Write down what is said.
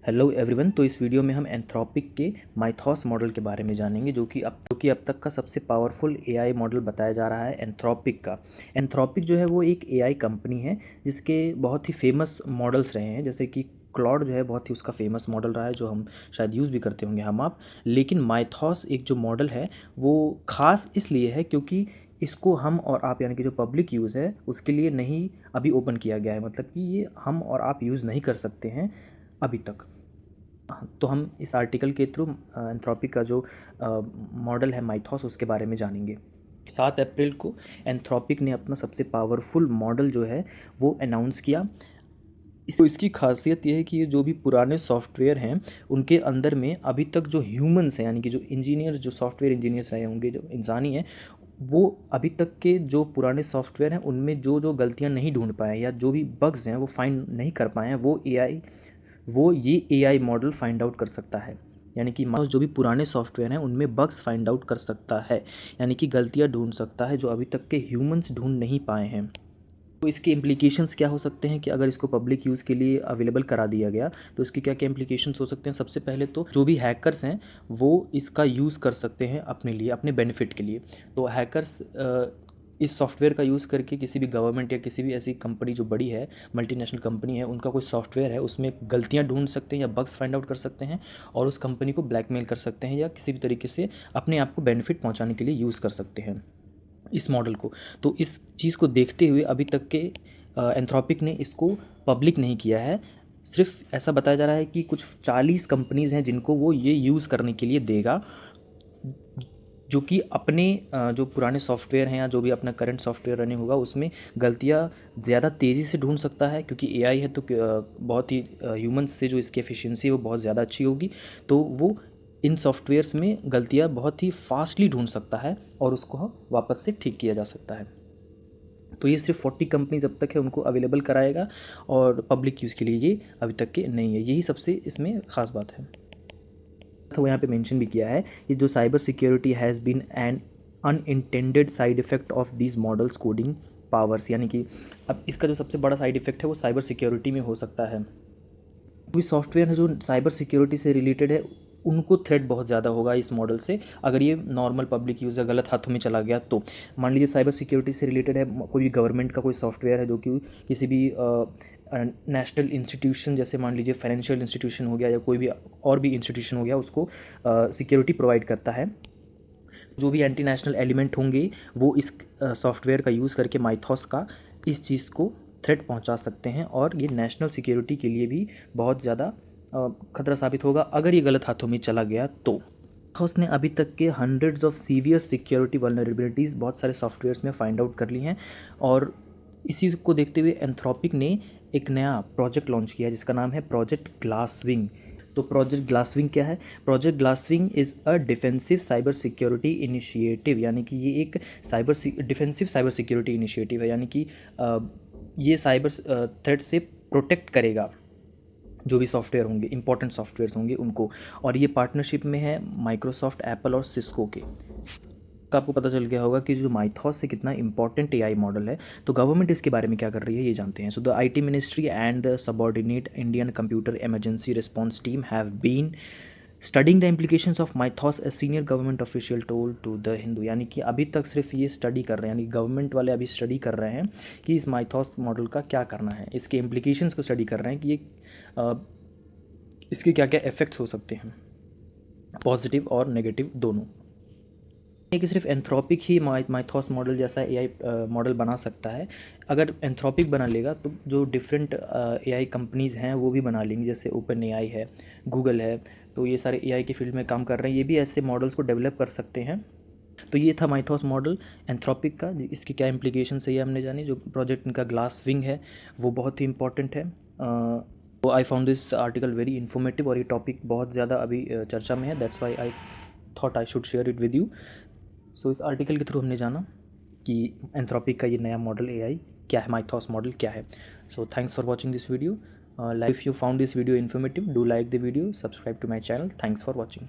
Hello everyone. तो इस video में हम एंथ्रोपिक के माइथॉस मॉडल के बारे में जानेंगे जो कि अब तक का सबसे पावरफुल एआई मॉडल बताया जा रहा है एंथ्रोपिक का। एंथ्रोपिक जो है वो एक एआई कंपनी है जिसके बहुत ही फेमस मॉडल्स रहे हैं, जैसे कि क्लॉड जो है बहुत ही उसका फेमस मॉडल रहा है जो हम शायद यूज़ भी करते होंगे हम आप। लेकिन माइथॉस एक जो मॉडल है वो ख़ास इसलिए है क्योंकि इसको हम और आप यानी कि जो पब्लिक यूज़ है उसके लिए नहीं अभी ओपन किया गया है, मतलब कि ये हम और आप यूज़ नहीं कर सकते हैं अभी तक। तो हम इस आर्टिकल के थ्रू एंथ्रोपिक का जो मॉडल है माइथॉस उसके बारे में जानेंगे। 7 अप्रैल को एंथ्रोपिक ने अपना सबसे पावरफुल मॉडल जो है वो अनाउंस किया। इसकी खासियत ये है कि ये जो भी पुराने सॉफ्टवेयर हैं उनके अंदर में अभी तक जो ह्यूमंस हैं यानी कि जो इंजीनियर्स, जो सॉफ्टवेयर इंजीनियर्स रहे होंगे, जो इंसानी हैं, वो अभी तक के जो पुराने सॉफ्टवेयर हैं उनमें जो जो गलतियां नहीं ढूंढ पाए या जो भी बग्स हैं वो फाइंड नहीं कर पाए हैं, वो ये एआई मॉडल फाइंड आउट कर सकता है। यानी कि माउस जो भी पुराने सॉफ्टवेयर हैं उनमें बग्स फाइंड आउट कर सकता है, यानी कि गलतियां ढूंढ सकता है जो अभी तक के ह्यूमंस ढूंढ नहीं पाए हैं। तो इसके इम्प्लीकेशंस क्या हो सकते हैं कि अगर इसको पब्लिक यूज़ के लिए अवेलेबल करा दिया गया तो इसके क्या क्या इम्प्लीकेशंस हो सकते हैं। सबसे पहले तो जो भी हैकर्स हैं वो इसका यूज़ कर सकते हैं अपने लिए, अपने बेनिफिट के लिए। तो हैकर्स इस सॉफ्टवेयर का यूज़ करके किसी भी गवर्नमेंट या किसी भी ऐसी कंपनी जो बड़ी है, मल्टीनेशनल कंपनी है, उनका कोई सॉफ्टवेयर है उसमें गलतियां ढूंढ सकते हैं या बग्स फाइंड आउट कर सकते हैं और उस कंपनी को ब्लैकमेल कर सकते हैं या किसी भी तरीके से अपने आप को बेनिफिट पहुंचाने के लिए यूज़ कर सकते हैं इस मॉडल को। तो इस चीज़ को देखते हुए अभी तक के एंथ्रोपिक ने इसको पब्लिक नहीं किया है। सिर्फ ऐसा बताया जा रहा है कि कुछ 40 कंपनीज़ हैं जिनको वो ये यूज़ करने के लिए देगा, जो कि अपने जो पुराने सॉफ्टवेयर हैं या जो भी अपना करंट सॉफ्टवेयर रनिंग होगा उसमें गलतियाँ ज़्यादा तेज़ी से ढूंढ सकता है, क्योंकि एआई है तो बहुत ही ह्यूमंस से जो इसकी एफिशिएंसी है वो बहुत ज़्यादा अच्छी होगी। तो वो इन सॉफ्टवेयर्स में गलतियाँ बहुत ही फास्टली ढूंढ सकता है और उसको वापस से ठीक किया जा सकता है। तो ये सिर्फ 40 कंपनीज अब तक है उनको अवेलेबल कराएगा और पब्लिक यूज़ के लिए ये अभी तक के नहीं है। यही सबसे इसमें ख़ास बात है। तो वो यहाँ पे मेंशन भी किया है कि जो cyber security has been an unintended side effect of these models coding powers, यानी कि अब इसका जो सबसे बड़ा साइड इफ़ेक्ट है वो साइबर सिक्योरिटी में हो सकता है। कोई सॉफ्टवेयर है जो साइबर सिक्योरिटी से रिलेटेड है उनको थ्रेट बहुत ज़्यादा होगा इस मॉडल से, अगर ये नॉर्मल पब्लिक यूज़र गलत हाथों में चला गया तो। मान लीजिए साइबर सिक्योरिटी से रिलेटेड है, कोई भी गवर्नमेंट का कोई सॉफ्टवेयर है जो कि किसी भी नेशनल इंस्टीट्यूशन, जैसे मान लीजिए फाइनेंशियल इंस्टीट्यूशन हो गया या कोई भी और भी इंस्टीट्यूशन हो गया, उसको सिक्योरिटी प्रोवाइड करता है। जो भी एंटी नेशनल एलिमेंट होंगे वो इस सॉफ्टवेयर का यूज़ करके माइथॉस का इस चीज़ को थ्रेट पहुंचा सकते हैं और ये नेशनल सिक्योरिटी के लिए भी बहुत ज़्यादा खतरा साबित होगा अगर ये गलत हाथों में चला गया तो। उसने अभी तक के hundreds of severe security vulnerabilities बहुत सारे सॉफ्टवेयर्स में फाइंड आउट कर ली हैं और इसी को देखते हुए एंथ्रोपिक ने एक नया प्रोजेक्ट लॉन्च किया है जिसका नाम है प्रोजेक्ट ग्लासविंग। तो प्रोजेक्ट ग्लासविंग क्या है? Project Glasswing is a defensive cyber security initiative, यानी कि ये एक डिफेंसिव साइबर सिक्योरिटी इनिशिएटिव है, यानी कि ये साइबर थ्रेट से प्रोटेक्ट करेगा जो भी सॉफ्टवेयर होंगे, इंपॉर्टेंट सॉफ्टवेयर होंगे उनको। और ये पार्टनरशिप में है माइक्रोसॉफ्ट, एप्पल और सिस्को के। तो आपको पता चल गया होगा कि जो माइथॉस से कितना इंपॉर्टेंट एआई मॉडल है। तो गवर्नमेंट इसके बारे में क्या कर रही है ये जानते हैं। So the IT ministry and the subordinate Indian computer emergency response team have been studying the implications of Mythos, a senior government official told to the Hindu. यानी कि अभी तक सिर्फ ये स्टडी कर रहे हैं, यानी गवर्नमेंट वाले अभी स्टडी कर रहे हैं कि इस माइथॉस मॉडल का क्या करना है, इसके इम्प्लीकेशंस को स्टडी कर रहे हैं कि ये इसके क्या क्या इफ़ेक्ट्स हो सकते हैं, पॉजिटिव और नेगेटिव दोनों। कि सिर्फ एंथ्रोपिक ही माइथॉस मॉडल जैसा एआई मॉडल बना सकता है। अगर एंथ्रोपिक बना लेगा तो जो डिफरेंट एआई कंपनीज़ हैं वो भी बना लेंगी, जैसे ओपन एआई है, गूगल है। तो ये सारे एआई की फील्ड में काम कर रहे हैं, ये भी ऐसे मॉडल्स को डेवलप कर सकते हैं। तो ये था माइथॉस मॉडल एंथ्रोपिक का। इसके क्या इम्प्लीकेशन है ये हमने जानी। जो प्रोजेक्ट इनका ग्लास विंग है वो बहुत ही इंपॉर्टेंट है। तो I found this article very informative और ये टॉपिक बहुत ज़्यादा अभी चर्चा में है, that's why I thought I should share it with you. So इस आर्टिकल के थ्रू हमने जाना कि एंथ्रोपिक का ये नया मॉडल एआई क्या है, माइथॉस मॉडल क्या है। So thanks for watching this video. If you found this video informative, do like the video, subscribe to my channel. Thanks for watching.